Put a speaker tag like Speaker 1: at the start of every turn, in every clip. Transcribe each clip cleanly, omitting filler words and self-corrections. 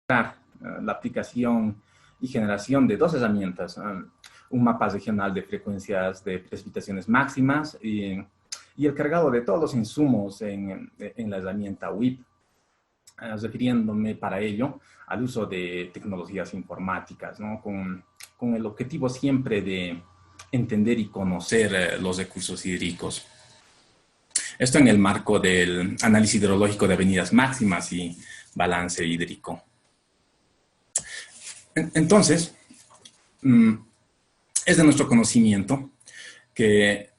Speaker 1: la aplicación y generación de dos herramientas, un mapa regional de frecuencias de precipitaciones máximas y el cargado de todos los insumos en la herramienta WIP, refiriéndome para ello al uso de tecnologías informáticas, ¿no? Con el objetivo siempre de entender y conocer los recursos hídricos. Esto en el marco del análisis hidrológico de avenidas máximas y balance hídrico. Entonces, es de nuestro conocimiento que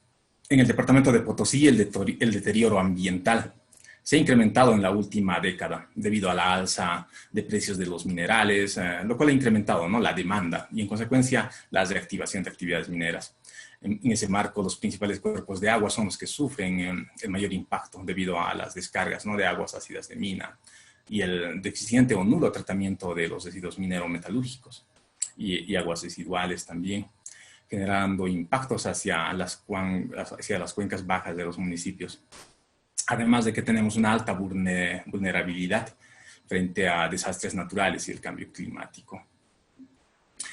Speaker 1: en el departamento de Potosí el deterioro ambiental se ha incrementado en la última década debido a la alza de precios de los minerales, lo cual ha incrementado, ¿no?, la demanda y en consecuencia la reactivación de actividades mineras. En ese marco, los principales cuerpos de agua son los que sufren el mayor impacto debido a las descargas, ¿no?, de aguas ácidas de mina y el deficiente o nulo tratamiento de los residuos minero-metalúrgicos y aguas residuales también, generando impactos hacia las cuencas bajas de los municipios. Además de que tenemos una alta vulnerabilidad frente a desastres naturales y el cambio climático.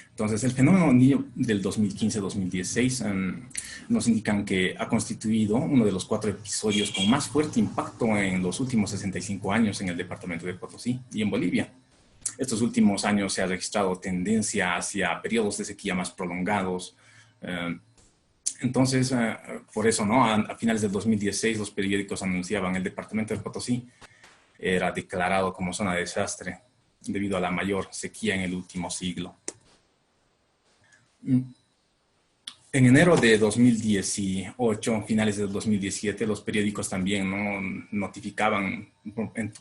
Speaker 1: Entonces, el fenómeno Niño del 2015-2016 nos indican que ha constituido uno de los 4 episodios con más fuerte impacto en los últimos 65 años en el departamento de Potosí y en Bolivia. Estos últimos años se ha registrado tendencia hacia periodos de sequía más prolongados. Entonces, por eso, ¿no?, a finales del 2016 los periódicos anunciaban el departamento de Potosí era declarado como zona de desastre debido a la mayor sequía en el último siglo. En enero de 2018, finales del 2017, los periódicos también, ¿no?, notificaban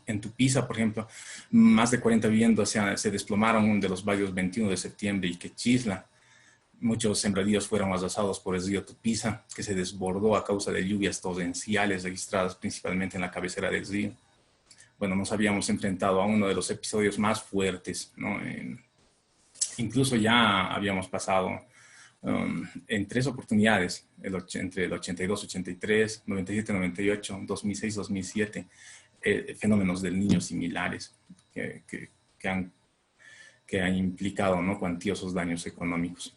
Speaker 1: en Tupiza, por ejemplo, más de 40 viviendas se desplomaron de los barrios 21 de septiembre y Quechisla. Muchos sembradíos fueron arrasados por el río Tupiza, que se desbordó a causa de lluvias torrenciales registradas principalmente en la cabecera del río. Bueno, nos habíamos enfrentado a uno de los episodios más fuertes, ¿no? Incluso ya habíamos pasado en 3 oportunidades, entre el 82-83, 97-98, 2006-2007, fenómenos del Niño similares que han implicado, ¿no?, cuantiosos daños económicos.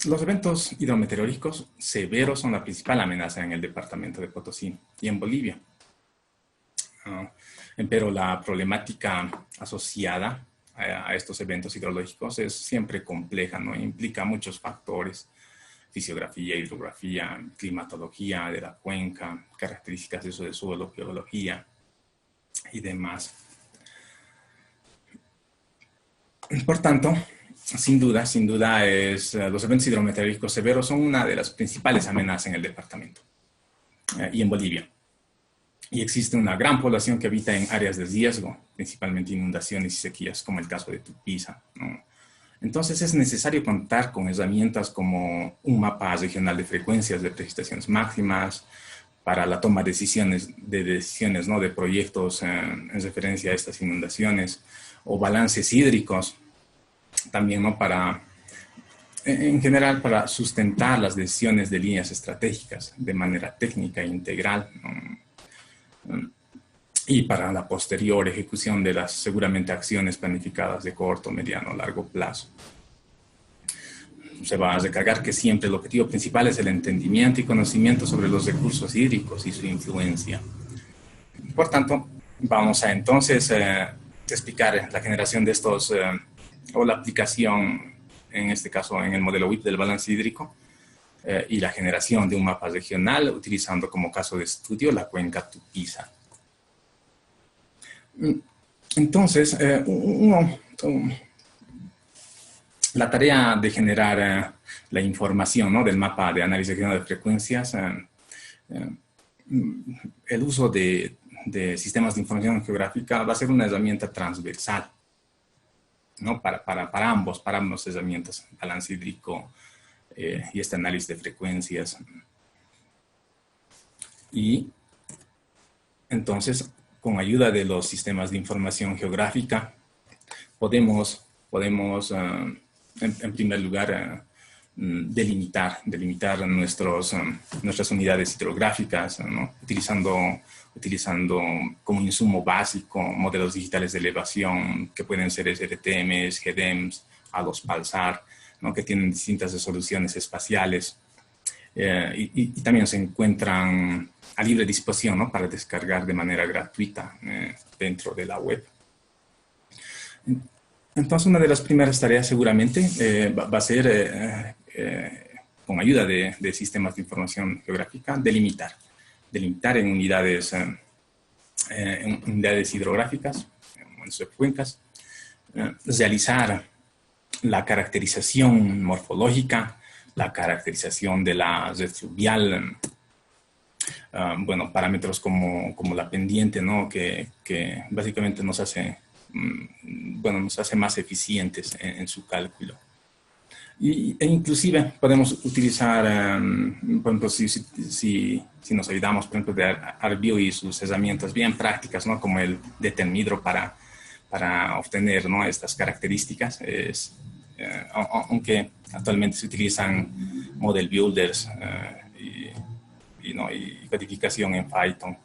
Speaker 1: Los eventos hidrometeorológicos severos son la principal amenaza en el departamento de Potosí y en Bolivia. Pero la problemática asociada a estos eventos hidrológicos es siempre compleja, ¿no? Implica muchos factores: fisiografía, hidrografía, climatología de la cuenca, características de uso del suelo, geología y demás. Por tanto, sin duda, los eventos hidrometeorológicos severos son una de las principales amenazas en el departamento y en Bolivia. Y existe una gran población que habita en áreas de riesgo, principalmente inundaciones y sequías, como el caso de Tupiza, ¿no? Entonces es necesario contar con herramientas como un mapa regional de frecuencias de precipitaciones máximas para la toma de decisiones, ¿no?, de proyectos en referencia a estas inundaciones, o balances hídricos, también, ¿no?, en general para sustentar las decisiones de líneas estratégicas de manera técnica e integral, ¿no?, y para la posterior ejecución de las seguramente acciones planificadas de corto, mediano o largo plazo. Se va a recargar que siempre el objetivo principal es el entendimiento y conocimiento sobre los recursos hídricos y su influencia. Por tanto, vamos a entonces explicar la generación de estos, o la aplicación, en este caso en el modelo WIP del balance hídrico, y la generación de un mapa regional utilizando como caso de estudio la cuenca Tupiza. Entonces, la tarea de generar la información, ¿no?, del mapa de análisis regional de frecuencias, el uso de sistemas de información geográfica va a ser una herramienta transversal, ¿no?, para ambas herramientas, balance hídrico y este análisis de frecuencias. Y entonces, con ayuda de los sistemas de información geográfica, podemos en primer lugar, delimitar nuestras unidades hidrográficas, ¿no? utilizando como insumo básico modelos digitales de elevación que pueden ser SRTMs, GDEMs, ALOS PALSAR, ¿no? Que tienen distintas resoluciones espaciales y también se encuentran a libre disposición, ¿no? Para descargar de manera gratuita dentro de la web. Entonces, una de las primeras tareas seguramente va a ser, con ayuda de sistemas de información geográfica, delimitar en unidades hidrográficas, en subcuencas, realizar la caracterización morfológica, la caracterización de la red fluvial, bueno, parámetros como la pendiente, ¿no? que básicamente nos hace más eficientes en su cálculo. E inclusive podemos utilizar, por ejemplo, si nos olvidamos, por ejemplo, de ArcView y sus herramientas bien prácticas, ¿no? Como el DETEMhidro para obtener, ¿no? Estas características. Aunque actualmente se utilizan model builders y codificación en Python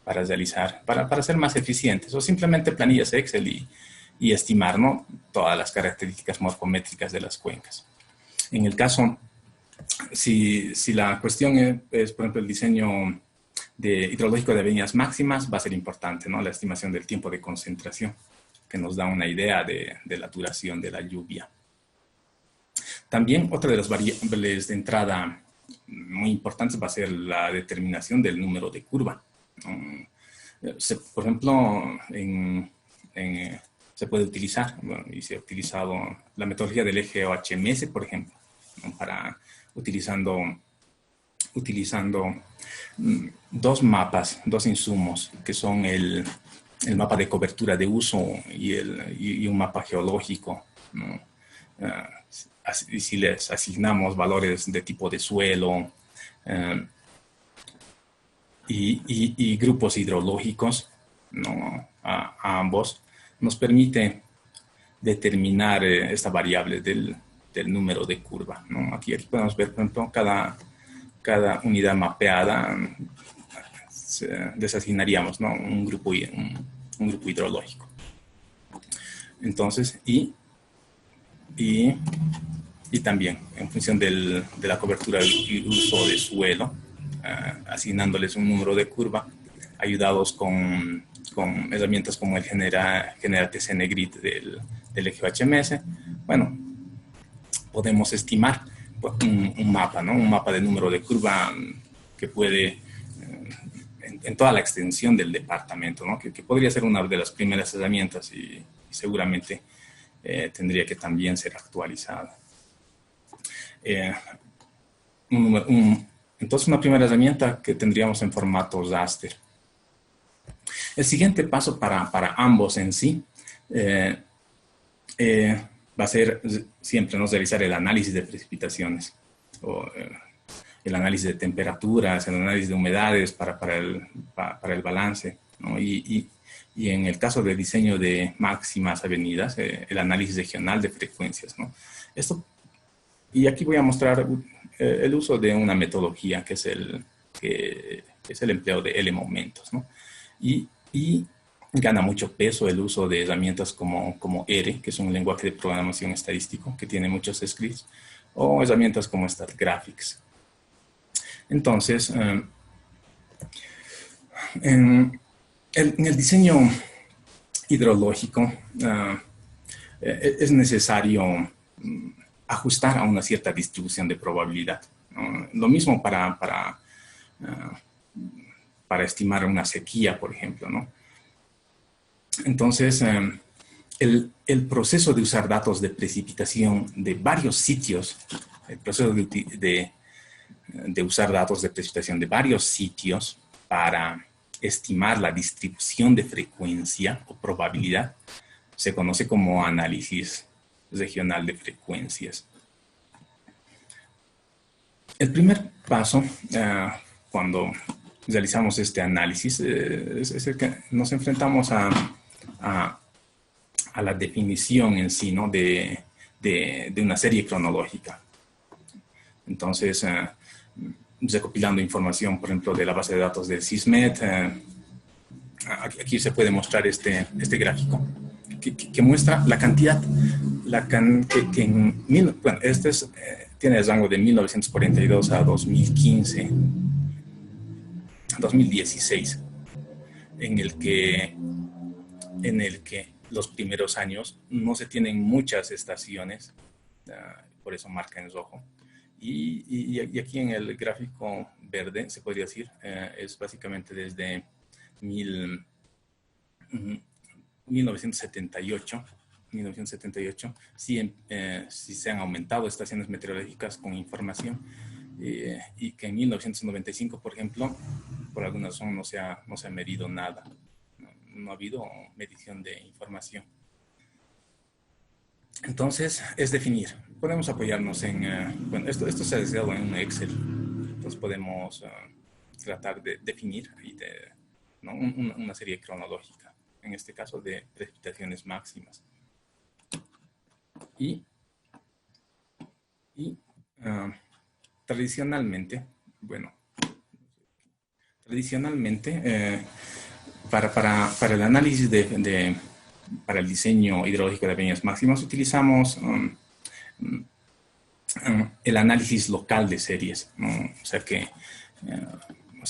Speaker 1: para realizar, para ser más eficientes, o simplemente planillas Excel y estimar, ¿no? Todas las características morfométricas de las cuencas. En el caso, si la cuestión es, por ejemplo, el diseño hidrológico de avenidas máximas, va a ser importante, ¿no? La estimación del tiempo de concentración, que nos da una idea de la duración de la lluvia. También otra de las variables de entrada muy importantes va a ser la determinación del número de curva. Por ejemplo, se puede utilizar, bueno, y se ha utilizado la metodología del GeoHMS, por ejemplo, ¿no? utilizando dos mapas, dos insumos, que son el mapa de cobertura de uso y un mapa geológico, ¿no? Y si les asignamos valores de tipo de suelo y grupos hidrológicos, ¿no? a ambos, nos permite determinar esta variable del número de curva, ¿no? Aquí podemos ver, por ejemplo, cada unidad mapeada, les asignaríamos, ¿no? un grupo hidrológico. Entonces, y también en función de la cobertura y uso de suelo, asignándoles un número de curva, ayudados con herramientas como el GeneraTCNGrid del GeoHMS. Bueno, podemos estimar un mapa, ¿no? Un mapa de número de curva que puede, en toda la extensión del departamento, ¿no? que podría ser una de las primeras herramientas y seguramente tendría que también ser actualizada. Entonces, una primera herramienta que tendríamos en formato raster. El siguiente paso para ambos en sí va a ser siempre, ¿no? realizar el análisis de precipitaciones, el análisis de temperaturas, el análisis de humedades para el balance, ¿no? Y en el caso de diseño de máximas avenidas, el análisis regional de frecuencias, ¿no? Y aquí voy a mostrar el uso de una metodología que es el empleo de L-momentos, ¿no? Y gana mucho peso el uso de herramientas como R, que es un lenguaje de programación estadístico que tiene muchos scripts, o herramientas como StatGraphics. Entonces, en el diseño hidrológico es necesario ajustar a una cierta distribución de probabilidad. Lo mismo para estimar una sequía, por ejemplo, ¿no? Entonces, el proceso de usar datos de precipitación de varios sitios, el proceso de usar datos de precipitación de varios sitios para estimar la distribución de frecuencia o probabilidad, se conoce como análisis regional de frecuencias. El primer paso, cuando realizamos este análisis, es el que nos enfrentamos a la definición en sí, ¿no? de una serie cronológica. Entonces, recopilando información, por ejemplo, de la base de datos del SysMet, aquí se puede mostrar este gráfico que muestra la cantidad, bueno, tiene el rango de 1942 a 2015, 2016, en el que los primeros años no se tienen muchas estaciones, por eso marca en rojo. Y aquí en el gráfico verde, se podría decir, es básicamente desde 1978, sí se han aumentado estaciones meteorológicas con información, y que en 1995, por ejemplo, por alguna razón no se ha medido nada. No ha habido medición de información. Entonces, es definir. Podemos apoyarnos en... bueno, esto se ha deseado en un Excel. Entonces, podemos tratar de definir ¿no? una serie cronológica, en este caso de precipitaciones máximas. Y tradicionalmente, para el análisis para el diseño hidrológico de avenidas máximas utilizamos el análisis local de series, ¿no? O sea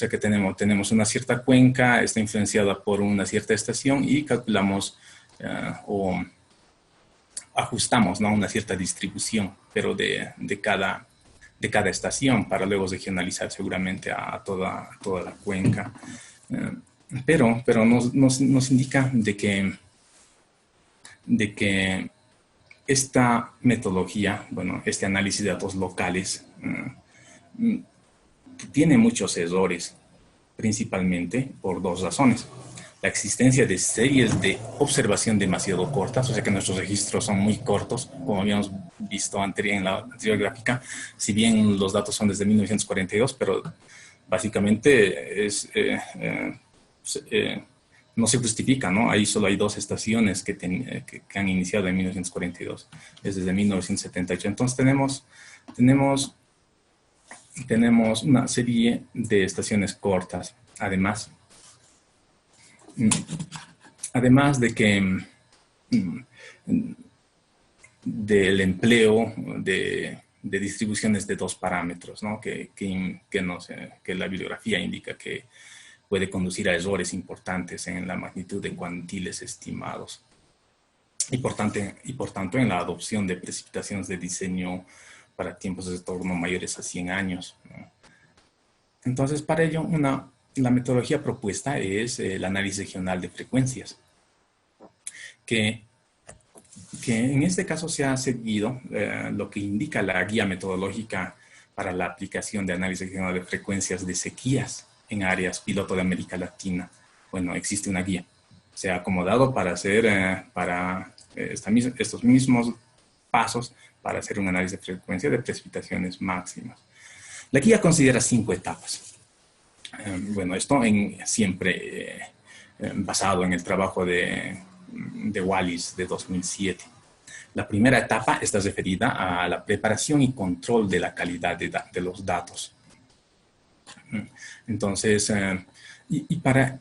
Speaker 1: que tenemos una cierta cuenca, está influenciada por una cierta estación y calculamos o ajustamos, ¿no? Una cierta distribución, pero de cada estación, para luego regionalizar seguramente a toda la cuenca. Pero nos indica de que esta metodología, este análisis de datos locales, tiene muchos errores, principalmente por dos razones. La existencia de series de observación demasiado cortas, o sea que nuestros registros son muy cortos, como habíamos visto en la anterior gráfica, si bien los datos son desde 1942, pero básicamente no se justifica, ¿no? Ahí solo hay dos estaciones que han iniciado en 1942, es desde 1978. Entonces tenemos una serie de estaciones cortas, además de que del empleo de distribuciones de dos parámetros, ¿no? que la bibliografía indica que puede conducir a errores importantes en la magnitud de cuantiles estimados y por tanto en la adopción de precipitaciones de diseño para tiempos de retorno mayores a 100 años, ¿no? Entonces, para ello, la metodología propuesta es el análisis regional de frecuencias, que en este caso se ha seguido lo que indica la guía metodológica para la aplicación de análisis regional de frecuencias de sequías en áreas piloto de América Latina. Bueno, existe una guía. Se ha acomodado para hacer estos mismos pasos para hacer un análisis de frecuencia de precipitaciones máximas. La guía considera 5 etapas. Esto siempre basado en el trabajo de Wallis de 2007. La primera etapa está referida a la preparación y control de la calidad de los datos. Entonces, para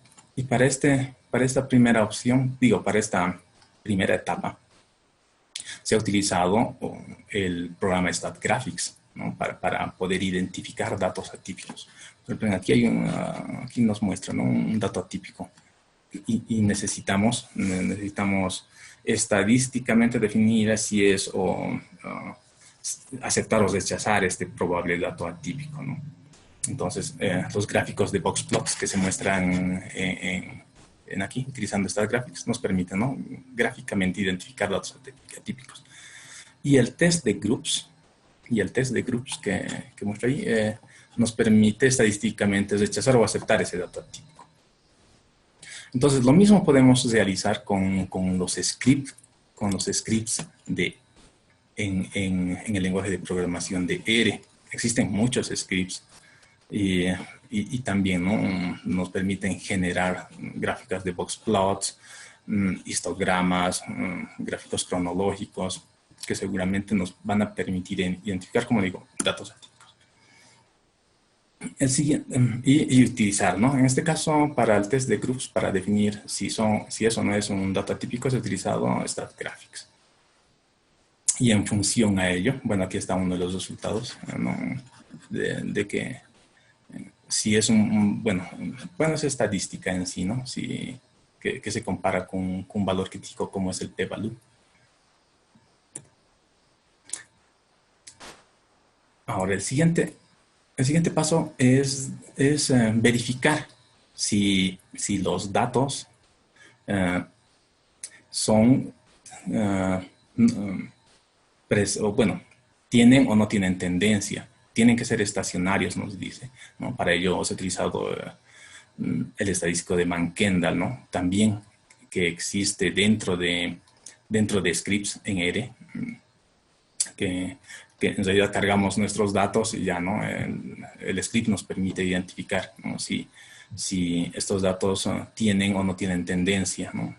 Speaker 1: esta primera opción, para esta primera etapa, se ha utilizado el programa StatGraphics, ¿no? para poder identificar datos atípicos. Por ejemplo, aquí nos muestra, ¿no? Un dato atípico y necesitamos estadísticamente definir si es aceptar o rechazar este probable dato atípico, ¿no? Entonces, los gráficos de boxplots que se muestran aquí, utilizando StatGraphics, nos permiten, ¿no? Gráficamente identificar datos atípicos. Y el test de groups, que muestra ahí, nos permite estadísticamente rechazar o aceptar ese dato atípico. Entonces, lo mismo podemos realizar con los scripts en el lenguaje de programación de R. Existen muchos scripts y también, ¿no? Nos permiten generar gráficas de boxplots, histogramas, gráficos cronológicos, que seguramente nos van a permitir identificar, como digo, datos atípicos. El siguiente, y utilizar, ¿no? En este caso, para el test de groups, para definir si eso no es un dato típico, es utilizado StatGraphics. Y en función a ello, bueno, aquí está uno de los resultados, ¿no? de que si es bueno, es estadística en sí, ¿no? Que se compara con un valor crítico como es el p-value. Ahora, el siguiente paso es verificar si los datos son, bueno, tienen o no tienen tendencia. Tienen que ser estacionarios, nos dice, ¿no? Para ello se ha utilizado el estadístico de Mann-Kendall, ¿no? También que existe dentro de scripts en R, que en realidad cargamos nuestros datos y ya, ¿no? El script nos permite identificar, ¿no? si estos datos tienen o no tienen tendencia, ¿no?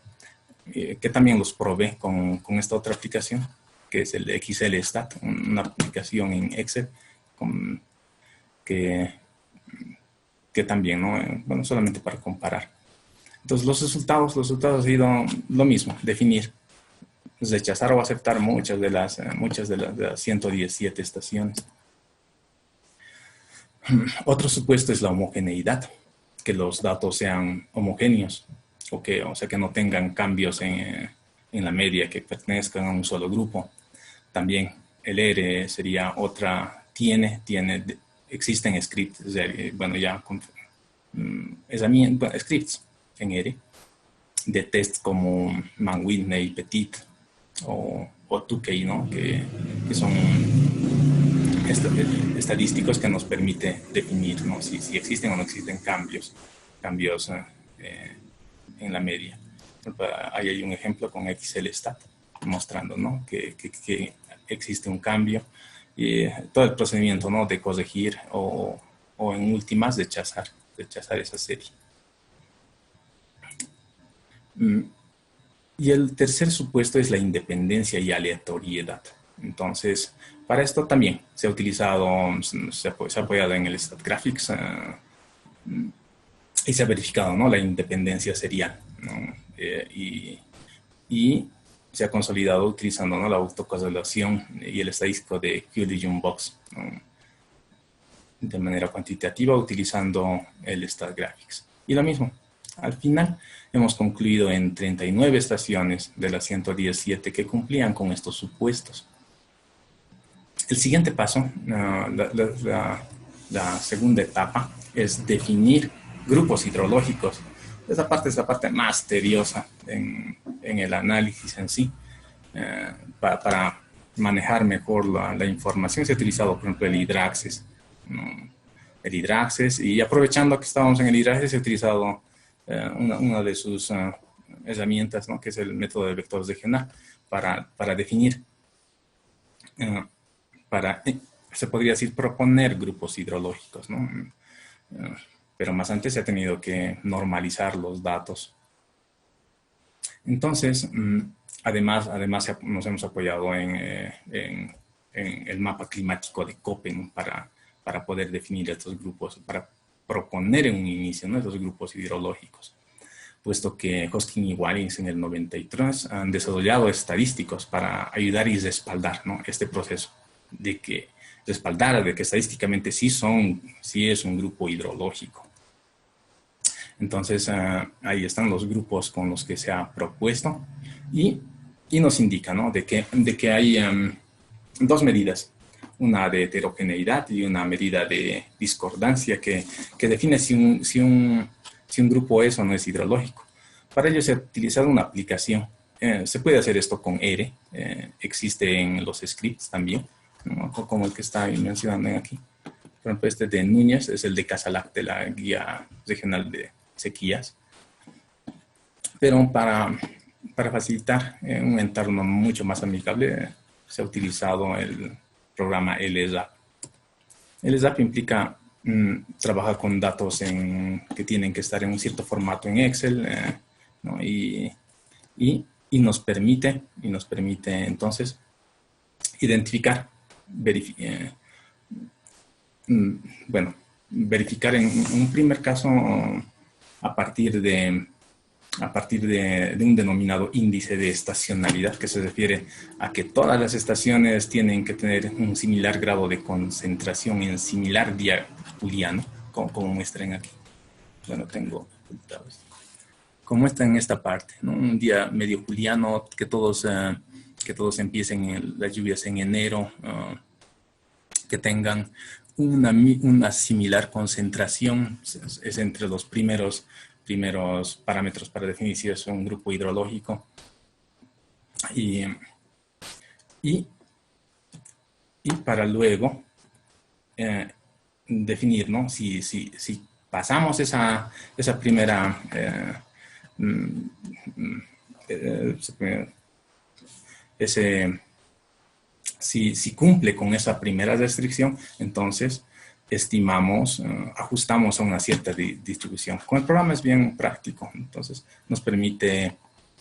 Speaker 1: Que también los probé con esta otra aplicación, que es el XLStat, una aplicación en Excel que también, ¿no? Bueno, solamente para comparar. Entonces, los resultados han sido lo mismo, definir, rechazar o aceptar muchas de las 117 estaciones. Otro supuesto es la homogeneidad, que los datos sean homogéneos, o sea, que no tengan cambios en la media, que pertenezcan a un solo grupo. También el R sería otra, existen scripts, bueno, ya scripts en R de tests como Mann-Whitney, Petit o Tukey, ¿no? que son estadísticos que nos permite definir, ¿no? si existen o no existen cambios en la media. Ahí hay un ejemplo con XLStat mostrando, ¿no? que existe un cambio y todo el procedimiento, ¿no? De corregir o en últimas rechazar esa serie. Y el tercer supuesto es la independencia y aleatoriedad. Entonces, para esto también se ha utilizado, se ha apoyado en el StatGraphics y se ha verificado, ¿no? La independencia serial, ¿no? Y se ha consolidado utilizando, ¿no? La autocorrelación y el estadístico de Q-Box, ¿no? De manera cuantitativa utilizando el StatGraphics. Y lo mismo, al final hemos concluido en 39 estaciones de las 117 que cumplían con estos supuestos. El siguiente paso, la segunda etapa, es definir grupos hidrológicos. Esa parte es la parte más tediosa en el análisis en sí. Para manejar mejor la información se ha utilizado, por ejemplo, el HYDRACSES. El HYDRACSES, y aprovechando que estábamos en el HYDRACSES, he utilizado una de sus herramientas, ¿no? Que es el método de vector regional, para definir, se podría decir, proponer grupos hidrológicos, ¿no? Pero más antes se ha tenido que normalizar los datos. Entonces, además nos hemos apoyado en el mapa climático de Köppen para poder definir estos grupos, para proponer en un inicio, ¿no? Estos grupos hidrológicos, puesto que Hoskin y Warings en el 93 han desarrollado estadísticos para ayudar y respaldar, ¿no? Este proceso de que estadísticamente sí es un grupo hidrológico. Entonces, ahí están los grupos con los que se ha propuesto y nos indica, ¿no? de que hay dos medidas, una de heterogeneidad y una medida de discordancia que define si un grupo es o no es hidrológico. Para ello se ha utilizado una aplicación. Se puede hacer esto con R, existe en los scripts también, ¿no? Como el que está mencionando aquí. Por ejemplo, este de Núñez es el de Casalac, de la guía regional de sequías. Pero para facilitar un entorno mucho más amigable, se ha utilizado el programa LSAP. LSAP implica trabajar con datos que tienen que estar en un cierto formato en Excel, ¿no? y nos permite entonces identificar, verificar en un primer caso a partir de un denominado índice de estacionalidad, que se refiere a que todas las estaciones tienen que tener un similar grado de concentración en similar día juliano, como muestran aquí. Bueno, tengo como está en esta parte, ¿no? Un día medio juliano, que todos empiecen las lluvias en enero, que tengan una similar concentración, es entre los primeros parámetros para definir si es un grupo hidrológico. Y para luego definir, ¿no? Si pasamos esa primera si cumple con esa primera restricción, entonces estimamos, ajustamos a una cierta distribución. Con el programa es bien práctico, entonces nos permite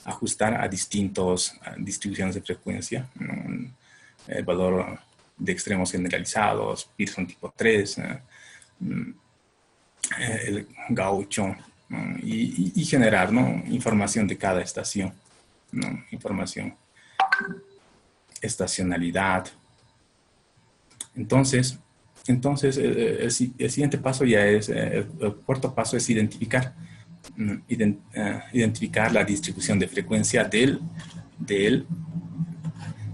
Speaker 1: ajustar a distribuciones de frecuencia, el valor de extremos generalizados, Pearson tipo 3, el gaucho, y generar, ¿no?, información de cada estación, ¿no?, información, estacionalidad. Entonces el siguiente paso ya es, el cuarto paso es identificar la distribución de frecuencia del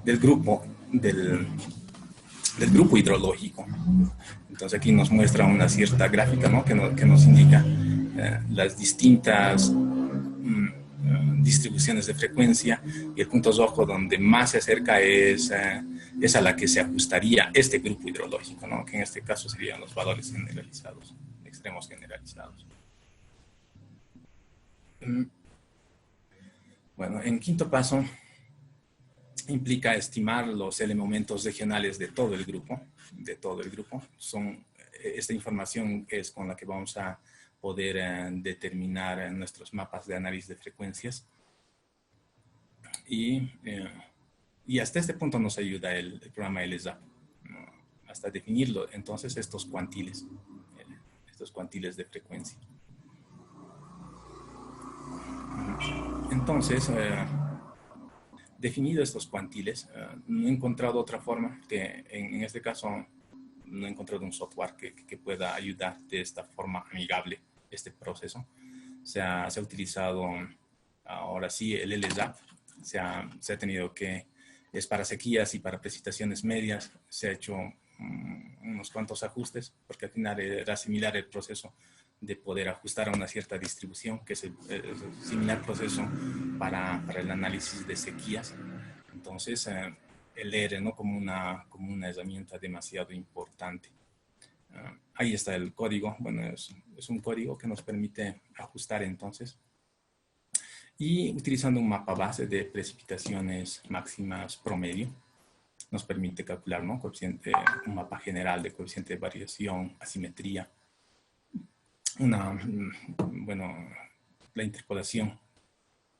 Speaker 1: grupo hidrológico. Entonces aquí nos muestra una cierta gráfica, ¿no?, que nos indica las distintas distribuciones de frecuencia, y el punto rojo donde más se acerca es a la que se ajustaría este grupo hidrológico, ¿no?, que en este caso serían los valores generalizados, extremos generalizados. Bueno, en quinto paso implica estimar los elementos regionales de todo el grupo. Esta información es con la que vamos a poder determinar nuestros mapas de análisis de frecuencias. Y hasta este punto nos ayuda el programa LSAP, ¿no?, hasta definirlo, entonces, estos cuantiles de frecuencia. Entonces, definido estos cuantiles, no he encontrado otra forma que, en este caso, no he encontrado un software que pueda ayudar de esta forma amigable este proceso. Se ha utilizado ahora sí el LSAP, se ha tenido que, es para sequías y para precipitaciones medias, se ha hecho unos cuantos ajustes, porque al final era similar el proceso de poder ajustar a una cierta distribución, que es el similar proceso para el análisis de sequías. Entonces, el R, ¿no?, como una herramienta demasiado importante. Ahí está el código. Bueno, es un código que nos permite ajustar entonces. Y utilizando un mapa base de precipitaciones máximas promedio, nos permite calcular, ¿no?, un mapa general de coeficiente de variación, asimetría, la interpolación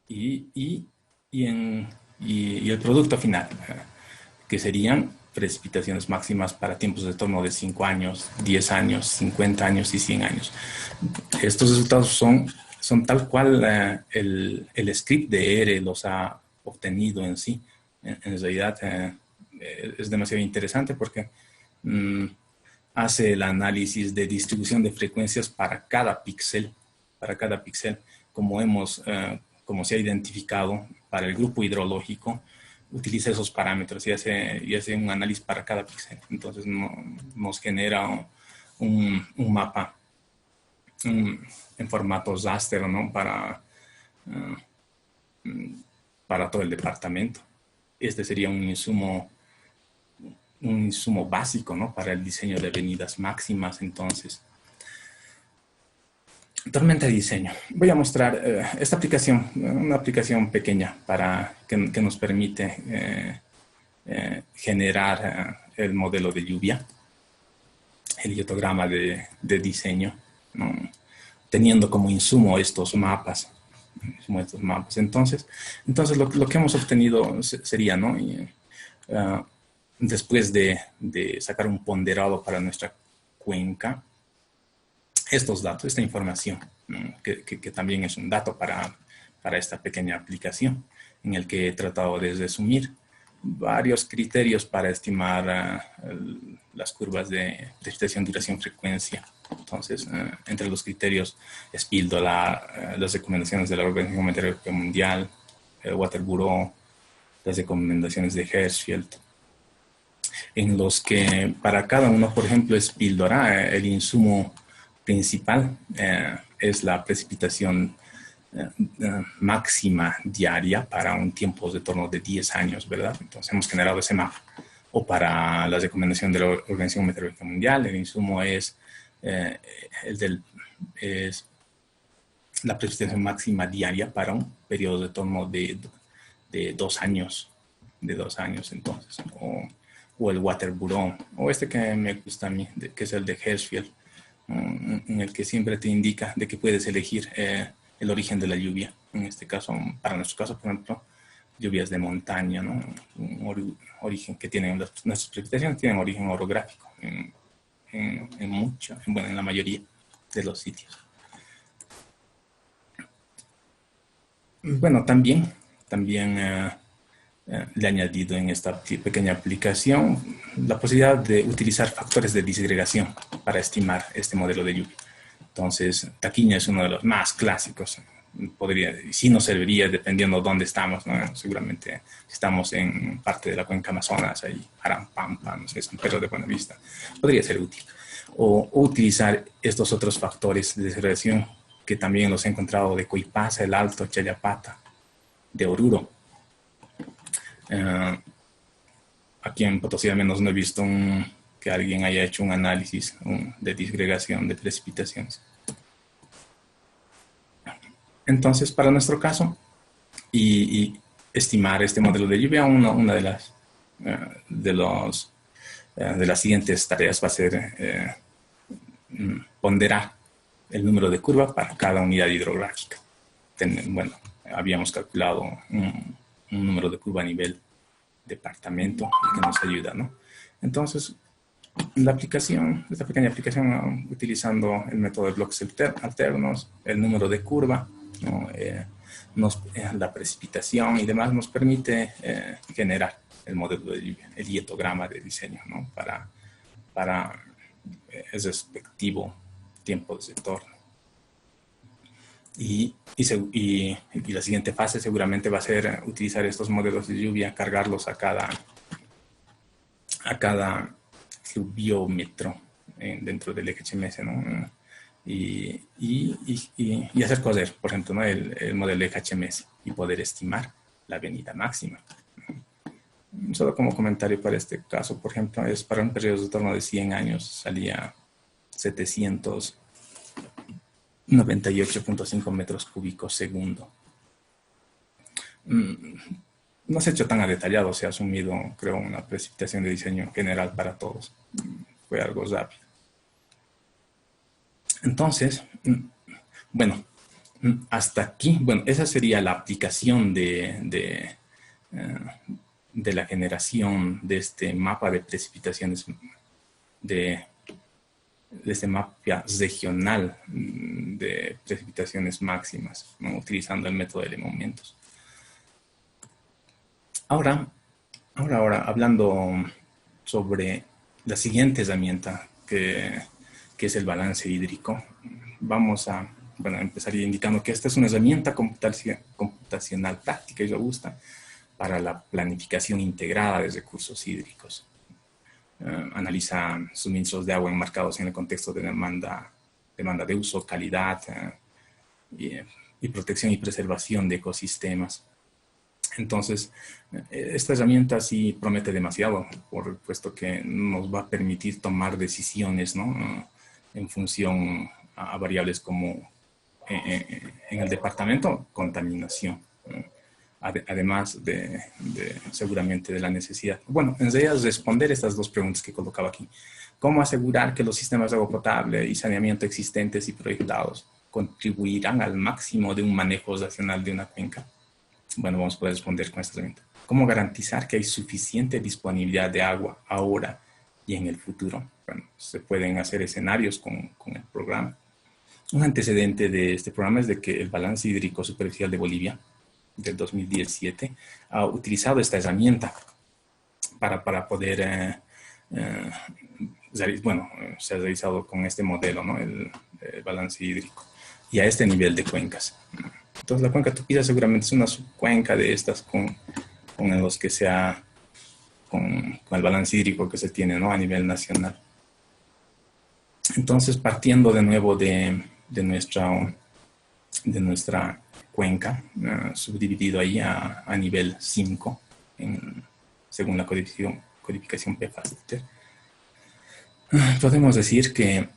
Speaker 1: y el producto final, que serían precipitaciones máximas para tiempos de torno de 5 años, 10 años, 50 años y 100 años. Estos resultados son tal cual el script de R los ha obtenido en sí. En realidad es demasiado interesante porque hace el análisis de distribución de frecuencias para cada píxel, como se ha identificado para el grupo hidrológico. Utiliza esos parámetros y hace un análisis para cada píxel. Entonces nos genera un mapa en formato raster, ¿no?, para todo el departamento. Este sería un insumo básico, ¿no?, para el diseño de avenidas máximas. Entonces, tormenta de diseño. Voy a mostrar esta aplicación, una aplicación pequeña que nos permite generar el modelo de lluvia, el hidrograma de diseño, ¿no?, teniendo como insumo estos mapas. Entonces lo que hemos obtenido sería, ¿no?, después de sacar un ponderado para nuestra cuenca, estos datos, esta información, que también es un dato para esta pequeña aplicación, en el que he tratado de resumir varios criterios para estimar las curvas de precipitación, duración, frecuencia. Entonces, entre los criterios es píldora, las recomendaciones de la Organización Meteorológica Mundial, el Water Bureau, las recomendaciones de Hertzfeld, en los que para cada uno, por ejemplo, es píldora, el insumo principal es la precipitación máxima diaria para un tiempo de torno de 10 años, ¿verdad? Entonces hemos generado ese mapa. O para la recomendación de la Organización Meteorológica Mundial, el insumo es, es la precipitación máxima diaria para un periodo de torno de 2 años, entonces, o el Water Bureau, o este que me gusta a mí, que es el de Hertzfeld, en el que siempre te indica de que puedes elegir el origen de la lluvia. En este caso, para nuestro caso, por ejemplo, lluvias de montaña, ¿no? Un origen que tienen, nuestras precipitaciones tienen origen orográfico en la mayoría de los sitios. Bueno, también le he añadido en esta pequeña aplicación la posibilidad de utilizar factores de disgregación para estimar este modelo de lluvia. Entonces, Taquiña es uno de los más clásicos. Sí nos serviría dependiendo de dónde estamos, ¿no? Seguramente si estamos en parte de la cuenca Amazonas, ahí Arampampa, no sé, San Pedro de Buenavista, podría ser útil. O utilizar estos otros factores de disgregación que también los he encontrado de Coipasa, el Alto, Chayapata, de Oruro. Aquí en Potosí al menos no he visto que alguien haya hecho un análisis de disgregación de precipitaciones. Entonces, para nuestro caso, y estimar este modelo de lluvia, una de las siguientes tareas va a ser ponderar el número de curva para cada unidad hidrográfica. Bueno, habíamos calculado un número de curva a nivel departamento que nos ayuda, ¿no? Entonces, esta pequeña aplicación, utilizando el método de bloques alternos, el número de curva, ¿no? La precipitación y demás, nos permite generar el modelo de lluvia, el dietograma de diseño, ¿no? Para el respectivo tiempo de retorno. Y la siguiente fase seguramente va a ser utilizar estos modelos de lluvia, cargarlos a cada fluviómetro dentro del HMS, ¿no? Y hacer correr, por ejemplo, ¿no? el modelo de HMS y poder estimar la avenida máxima. Solo como comentario para este caso, por ejemplo, es para un periodo de torno de 100 años, salía 798.5 metros cúbicos segundo. No se ha hecho tan a detallado, se ha asumido, creo, una precipitación de diseño general para todos. Fue algo rápido. Entonces, bueno, hasta aquí, bueno, esa sería la aplicación de la generación de este mapa de precipitaciones, de este mapa regional de precipitaciones máximas, ¿no? Utilizando el método de momentos. Ahora, hablando sobre la siguiente herramienta que es el balance hídrico, vamos a empezar indicando que esta es una herramienta computacional práctica y robusta para la planificación integrada de recursos hídricos. Analiza suministros de agua enmarcados en el contexto de demanda de uso, calidad y protección y preservación de ecosistemas. Entonces, esta herramienta sí promete demasiado, puesto que nos va a permitir tomar decisiones, ¿no? En función a variables como en el departamento, contaminación. Además seguramente de la necesidad. Bueno, en realidad responder estas dos preguntas que colocaba aquí. ¿Cómo asegurar que los sistemas de agua potable y saneamiento existentes y proyectados contribuirán al máximo de un manejo racional de una cuenca? Bueno, vamos a poder responder con esta herramienta. ¿Cómo garantizar que hay suficiente disponibilidad de agua ahora y en el futuro? Bueno, se pueden hacer escenarios con el programa. Un antecedente de este programa es de que el Balance Hídrico Superficial de Bolivia, del 2017, ha utilizado esta herramienta para poder, bueno, se ha realizado con este modelo, ¿no? El balance hídrico, y a este nivel de cuencas. Entonces la cuenca Tupira seguramente es una subcuenca de estas con los que sea, con el balance hídrico que se tiene, ¿no? A nivel nacional. Entonces, partiendo de nuevo de nuestra cuenca, subdividido ahí a nivel 5, según la codificación PFAS-TER, podemos decir que,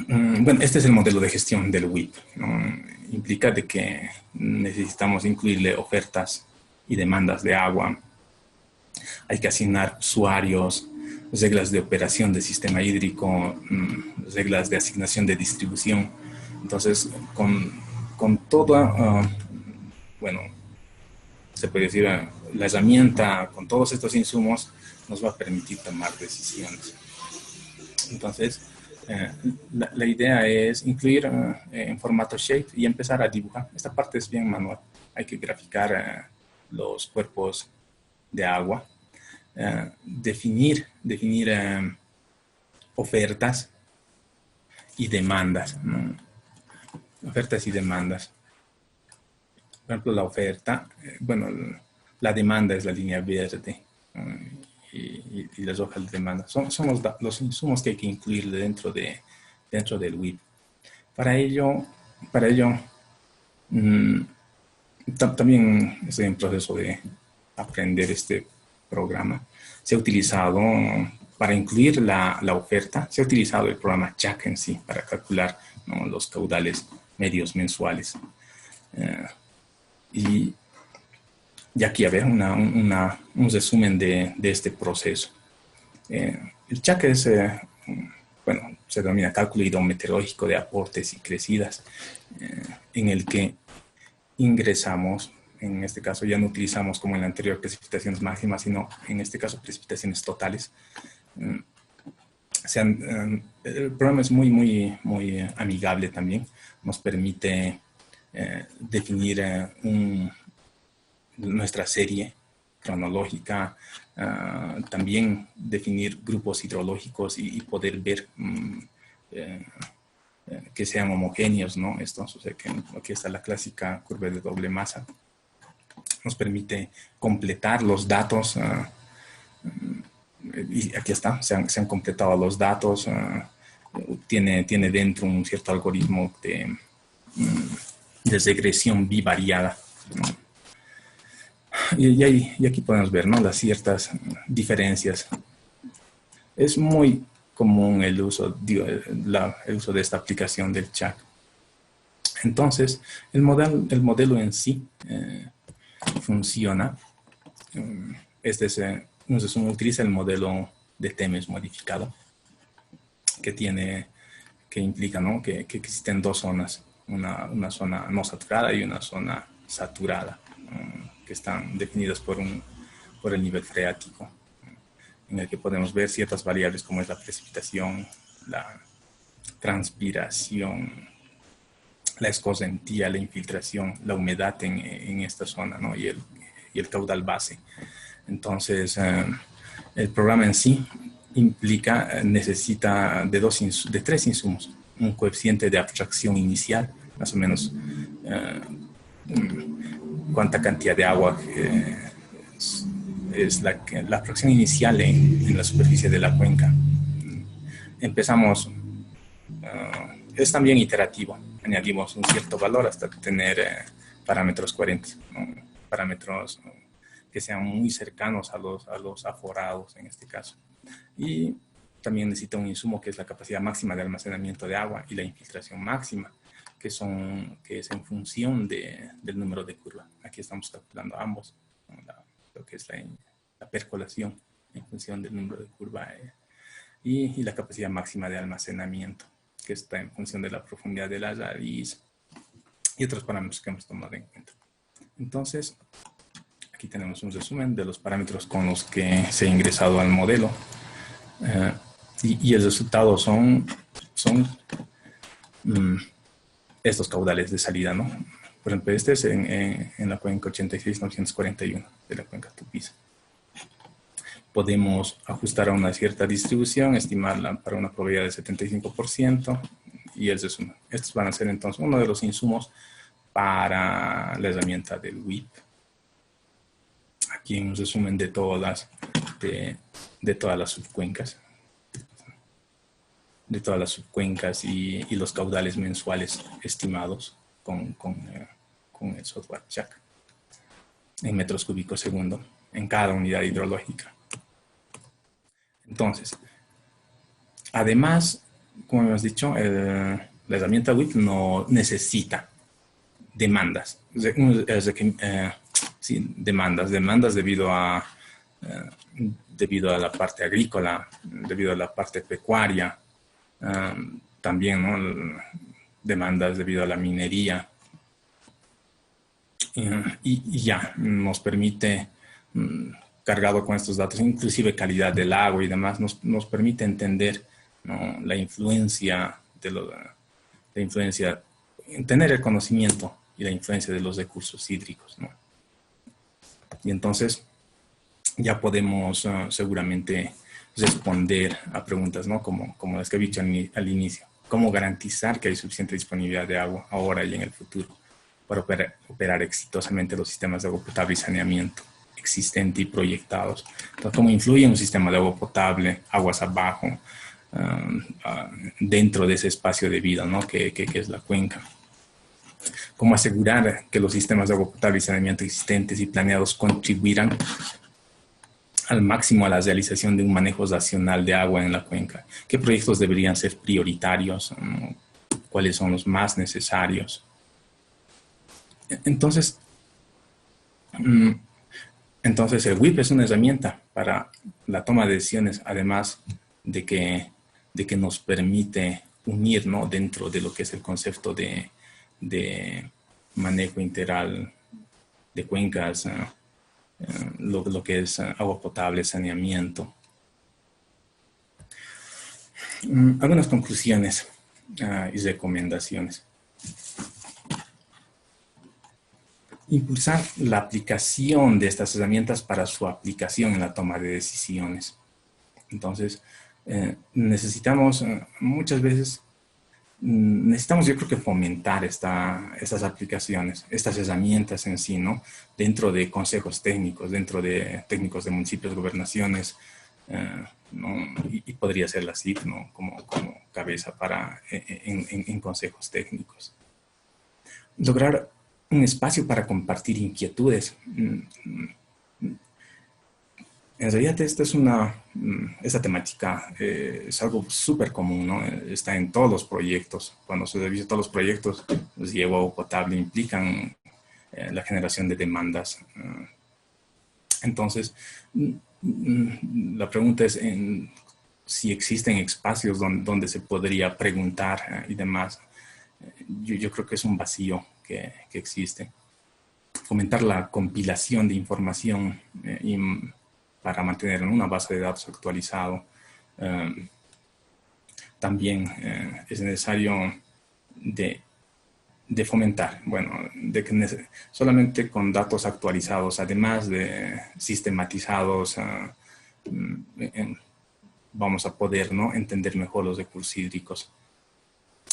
Speaker 1: bueno, este es el modelo de gestión del WIP, ¿no? Implica de que necesitamos incluirle ofertas y demandas de agua, hay que asignar usuarios, reglas de operación del sistema hídrico, reglas de asignación de distribución. Entonces, con toda, bueno, se puede decir, la herramienta, con todos estos insumos, nos va a permitir tomar decisiones. Entonces, la idea es incluir en formato shape y empezar a dibujar. Esta parte es bien manual. Hay que graficar los cuerpos de agua, definir ofertas y demandas, ¿no? Ofertas y demandas. Por ejemplo, la oferta, bueno, la demanda es la línea verde, y las hojas de demanda. Son los insumos que hay que incluir dentro del WIP. Para ello también estoy en proceso de aprender este programa. Se ha utilizado, para incluir la oferta, se ha utilizado el programa Jack en sí para calcular, ¿no?, los caudales medios mensuales. Y aquí a ver un resumen de este proceso. El CHAC es, bueno, se denomina cálculo hidrometeorológico de aportes y crecidas, en el que ingresamos, en este caso ya no utilizamos como en la anterior precipitaciones máximas, sino en este caso precipitaciones totales. El programa es muy amigable también, nos permite definir nuestra serie cronológica, también definir grupos hidrológicos y poder ver que sean homogéneos, ¿no? Esto, o sea, que aquí está la clásica curva de doble masa. Nos permite completar los datos, y aquí está, se han completado los datos, tiene dentro un cierto algoritmo de regresión bivariada, ¿no? Y aquí podemos ver, ¿no?, las ciertas diferencias. Es muy común el uso de esta aplicación del CHAC. Entonces, el modelo en sí funciona. Entonces uno utiliza el modelo de Temes modificado, que implica, ¿no?, que existen dos zonas, una zona no saturada y una zona saturada, que están definidas por el nivel freático, en el que podemos ver ciertas variables como es la precipitación, la transpiración, la escosentía, la infiltración, la humedad en esta zona, ¿no?, y el caudal base. Entonces, el programa en sí necesita de tres insumos: un coeficiente de abstracción inicial, más o menos cuánta cantidad de agua es la fracción inicial en la superficie de la cuenca. Empezamos, es también iterativo, añadimos un cierto valor hasta tener parámetros coherentes, ¿no?, parámetros que sean muy cercanos a los aforados en este caso. Y también necesita un insumo que es la capacidad máxima de almacenamiento de agua y la infiltración máxima, que es en función del número de curva. Aquí estamos calculando ambos, ¿no?, lo que es la percolación en función del número de curva, y la capacidad máxima de almacenamiento, que está en función de la profundidad de la raíz y otros parámetros que hemos tomado en cuenta. Entonces, aquí tenemos un resumen de los parámetros con los que se ha ingresado al modelo, y el resultado son mm, estos caudales de salida, ¿no? Por ejemplo, este es en la cuenca 86.941 de la cuenca Tupiza. Podemos ajustar a una cierta distribución, estimarla para una probabilidad del 75%, y estos van a ser entonces uno de los insumos para la herramienta del WIP. Aquí un resumen de todas las subcuencas. De todas las subcuencas y los caudales mensuales estimados con el software Jack en metros cúbicos segundo en cada unidad hidrológica. Entonces, además, como hemos dicho, la herramienta WIP no necesita demandas. Sí, demandas debido a la parte agrícola, debido a la parte pecuaria, también, ¿no? Demandas debido a la minería. Y ya nos permite, cargado con estos datos, inclusive calidad del agua y demás, nos permite entender, ¿no? La influencia tener el conocimiento y la influencia de los recursos hídricos, ¿no? Y entonces ya podemos seguramente responder a preguntas, ¿no? Como las que he dicho al inicio. ¿Cómo garantizar que hay suficiente disponibilidad de agua ahora y en el futuro para operar exitosamente los sistemas de agua potable y saneamiento existentes y proyectados? Entonces, ¿cómo influye un sistema de agua potable, aguas abajo, dentro de ese espacio de vida, ¿no? que es la cuenca? ¿Cómo asegurar que los sistemas de agua potable y saneamiento existentes y planeados contribuirán al máximo a la realización de un manejo racional de agua en la cuenca? ¿Qué proyectos deberían ser prioritarios? ¿Cuáles son los más necesarios? Entonces el WIP es una herramienta para la toma de decisiones, además de que nos permite unir, ¿no? Dentro de lo que es el concepto de manejo integral de cuencas, lo que es agua potable, saneamiento. Algunas conclusiones y recomendaciones. Impulsar la aplicación de estas herramientas para su aplicación en la toma de decisiones. Entonces, necesitamos muchas veces, yo creo que fomentar estas aplicaciones, estas herramientas en sí, ¿no? Dentro de consejos técnicos, dentro de técnicos de municipios, gobernaciones, ¿no? Y podría ser la CIF, ¿no? Como cabeza en consejos técnicos. Lograr un espacio para compartir inquietudes. En realidad esta temática es algo súper común, ¿no? Está en todos los proyectos. Cuando se revisa todos los proyectos, los de agua potable implican la generación de demandas. Entonces, la pregunta es si existen espacios donde se podría preguntar y demás. Yo creo que es un vacío que existe. Fomentar la compilación de información para mantener una base de datos actualizado. También es necesario de fomentar, de que solamente con datos actualizados, además de sistematizados, vamos a poder, ¿no? Entender mejor los recursos hídricos.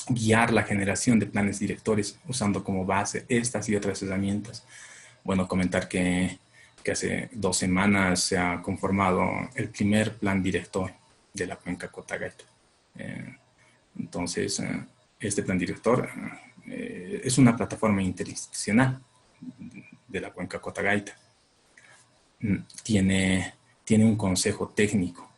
Speaker 1: Guiar la generación de planes directores usando como base estas y otras herramientas. Bueno, comentar que hace 2 semanas se ha conformado el primer plan director de la cuenca Cotagaita. Entonces, este plan director es una plataforma interinstitucional de la cuenca Cotagaita. Tiene un consejo técnico.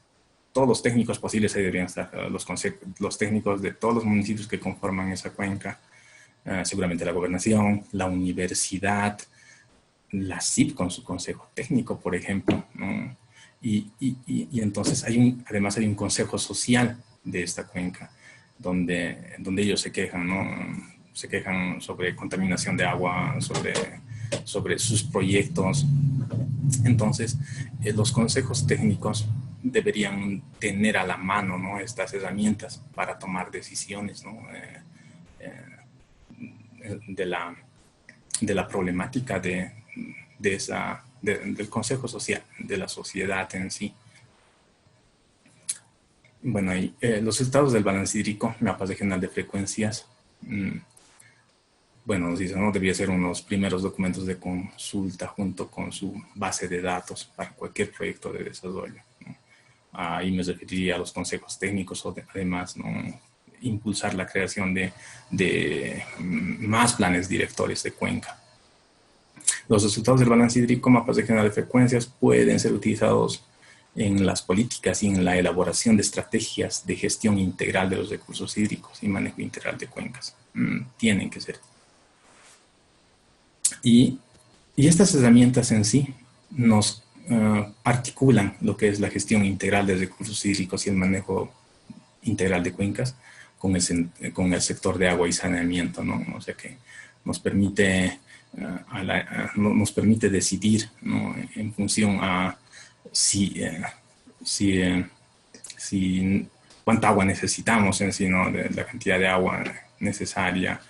Speaker 1: Todos los técnicos posibles ahí deberían estar, los técnicos de todos los municipios que conforman esa cuenca, seguramente la gobernación, la universidad, la CIP con su consejo técnico, por ejemplo, ¿no? Y entonces además hay un consejo social de esta cuenca, donde ellos se quejan, ¿no? Se quejan sobre contaminación de agua, sobre sus proyectos. Entonces, los consejos técnicos deberían tener a la mano, ¿no? Estas herramientas para tomar decisiones, ¿no? de la problemática del consejo social, de la sociedad en sí. Bueno, y, los estados del balance hídrico, mapas regional de frecuencias, bueno, nos dicen, ¿no? Debía ser unos primeros documentos de consulta junto con su base de datos para cualquier proyecto de desarrollo, ¿no? Ahí me referiría a los consejos técnicos o además, ¿no? Impulsar la creación de más planes directores de cuenca. Los resultados del balance hídrico, mapas regional de frecuencias, pueden ser utilizados en las políticas y en la elaboración de estrategias de gestión integral de los recursos hídricos y manejo integral de cuencas. Tienen que ser. Y estas herramientas en sí nos articulan lo que es la gestión integral de recursos hídricos y el manejo integral de cuencas con el sector de agua y saneamiento, ¿no? O sea que nos permite, nos permite decidir, ¿no? En función a cuánta agua necesitamos en sí, ¿no? De la cantidad de agua necesaria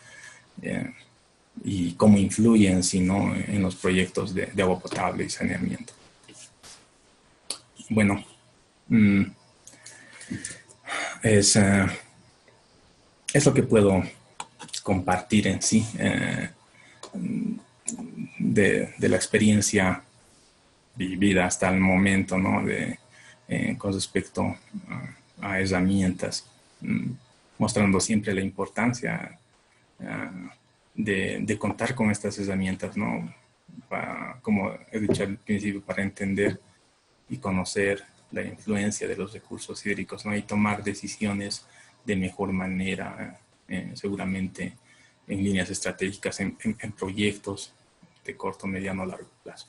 Speaker 1: y cómo influye en sí, ¿no? En los proyectos de agua potable y saneamiento. Bueno, es lo que puedo compartir en sí de la experiencia vivida hasta el momento, ¿no? Con respecto a herramientas, mostrando siempre la importancia de contar con estas herramientas, ¿no? Como he dicho al principio, para entender y conocer la influencia de los recursos hídricos, ¿no? Y tomar decisiones de mejor manera, seguramente en líneas estratégicas, en proyectos de corto, mediano, largo plazo.